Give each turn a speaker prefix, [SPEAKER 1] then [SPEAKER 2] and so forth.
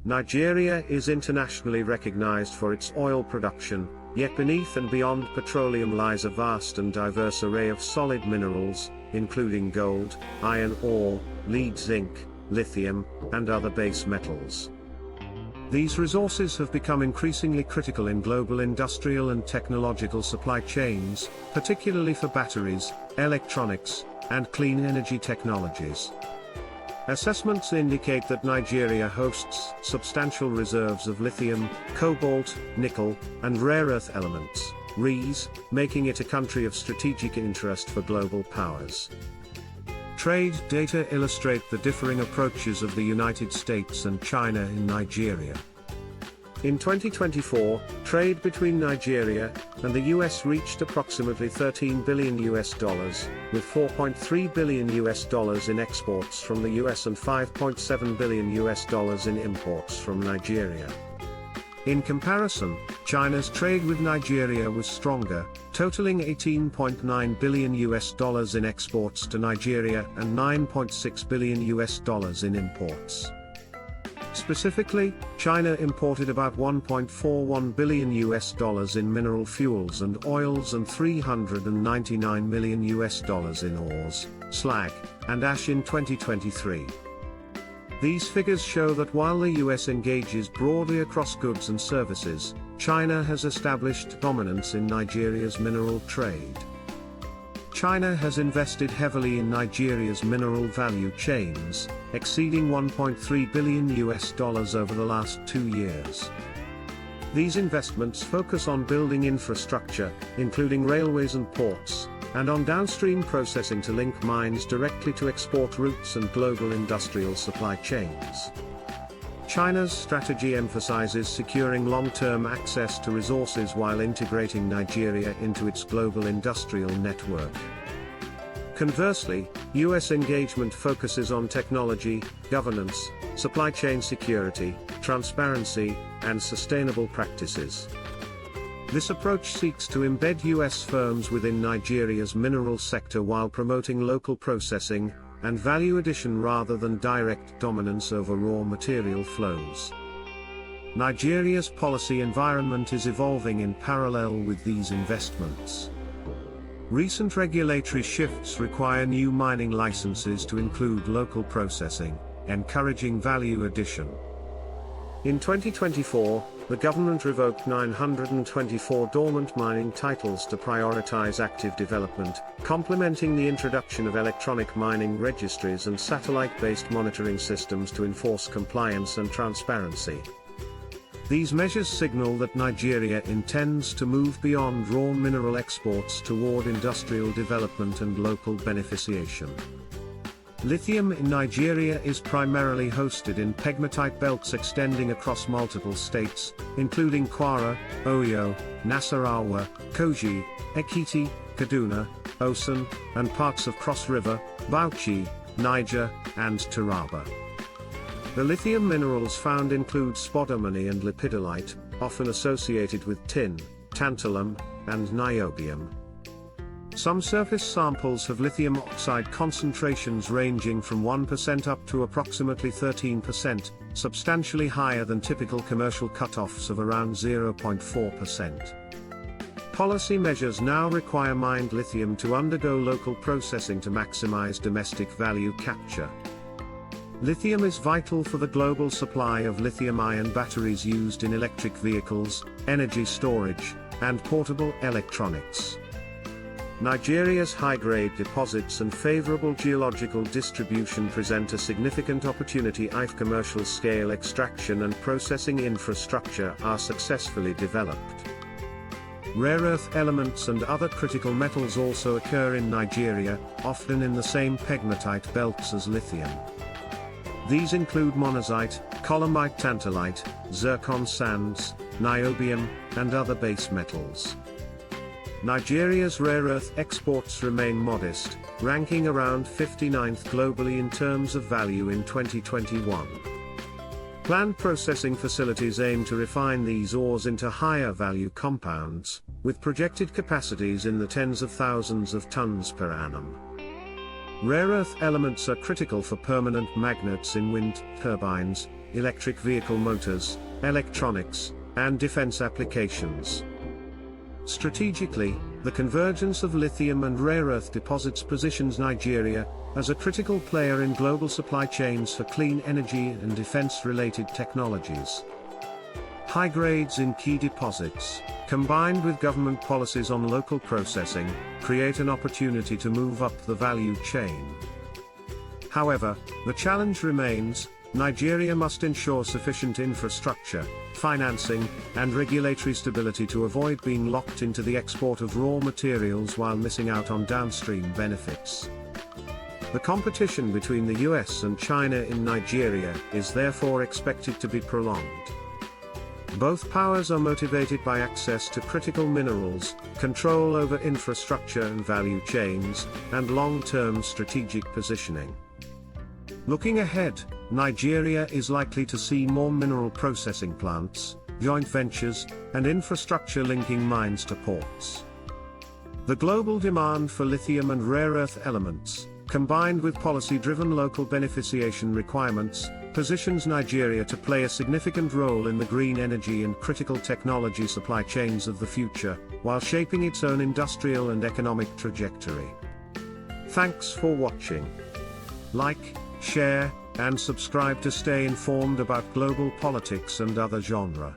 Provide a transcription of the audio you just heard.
[SPEAKER 1] Nigeria is internationally recognized for its oil production, yet beneath and beyond petroleum lies a vast and diverse array of solid minerals, including gold, iron ore, lead, zinc, lithium, and other base metals. These resources have become increasingly critical in global industrial and technological supply chains, particularly for batteries, electronics, and clean energy technologies. Assessments indicate that Nigeria hosts substantial reserves of lithium, cobalt, nickel, and rare earth elements, REEs, making it a country of strategic interest for global powers. Trade data illustrate the differing approaches of the United States and China in Nigeria. In 2024, trade between Nigeria and the US reached approximately $13 billion, with $4.3 billion in exports from the US and $5.7 billion in imports from Nigeria. In comparison, China's trade with Nigeria was stronger, totaling $18.9 billion in exports to Nigeria and $9.6 billion in imports. Specifically, China imported about $1.41 billion in mineral fuels and oils and $399 million in ores, slag, and ash in 2023. These figures show that while the US engages broadly across goods and services, China has established dominance in Nigeria's mineral trade. China has invested heavily in Nigeria's mineral value chains, exceeding $1.3 billion over the last 2 years. These investments focus on building infrastructure, including railways and ports, and on downstream processing to link mines directly to export routes and global industrial supply chains. China's strategy emphasizes securing long-term access to resources while integrating Nigeria into its global industrial network. Conversely, US engagement focuses on technology, governance, supply chain security, transparency, and sustainable practices. This approach seeks to embed US firms within Nigeria's mineral sector while promoting local processing and value addition rather than direct dominance over raw material flows. Nigeria's policy environment is evolving in parallel with these investments. Recent regulatory shifts require new mining licenses to include local processing, encouraging value addition. In 2024, the government revoked 924 dormant mining titles to prioritize active development, complementing the introduction of electronic mining registries and satellite-based monitoring systems to enforce compliance and transparency. These measures signal that Nigeria intends to move beyond raw mineral exports toward industrial development and local beneficiation. Lithium in Nigeria is primarily hosted in pegmatite belts extending across multiple states, including Kwara, Oyo, Nasarawa, Kogi, Ekiti, Kaduna, Osun, and parts of Cross River, Bauchi, Niger, and Taraba. The lithium minerals found include spodumene and lepidolite, often associated with tin, tantalum, and niobium. Some surface samples have lithium oxide concentrations ranging from 1% up to approximately 13%, substantially higher than typical commercial cutoffs of around 0.4%. Policy measures now require mined lithium to undergo local processing to maximize domestic value capture. Lithium is vital for the global supply of lithium-ion batteries used in electric vehicles, energy storage, and portable electronics. Nigeria's high-grade deposits and favorable geological distribution present a significant opportunity if commercial-scale extraction and processing infrastructure are successfully developed. Rare earth elements and other critical metals also occur in Nigeria, often in the same pegmatite belts as lithium. These include monazite, columbite tantalite, zircon sands, niobium, and other base metals. Nigeria's rare earth exports remain modest, ranking around 59th globally in terms of value in 2021. Planned processing facilities aim to refine these ores into higher value compounds, with projected capacities in the tens of thousands of tons per annum. Rare earth elements are critical for permanent magnets in wind turbines, electric vehicle motors, electronics, and defense applications. Strategically, the convergence of lithium and rare earth deposits positions Nigeria as a critical player in global supply chains for clean energy and defense-related technologies. High grades in key deposits, combined with government policies on local processing, create an opportunity to move up the value chain. However, the challenge remains: Nigeria must ensure sufficient infrastructure, financing, and regulatory stability to avoid being locked into the export of raw materials while missing out on downstream benefits. The competition between the US and China in Nigeria is therefore expected to be prolonged. Both powers are motivated by access to critical minerals, control over infrastructure and value chains, and long-term strategic positioning. Looking ahead, Nigeria is likely to see more mineral processing plants, joint ventures, and infrastructure linking mines to ports. The global demand for lithium and rare earth elements, combined with policy-driven local beneficiation requirements, positions Nigeria to play a significant role in the green energy and critical technology supply chains of the future, while shaping its own industrial and economic trajectory. Thanks for watching. Like, share, and subscribe to stay informed about global politics and other genre.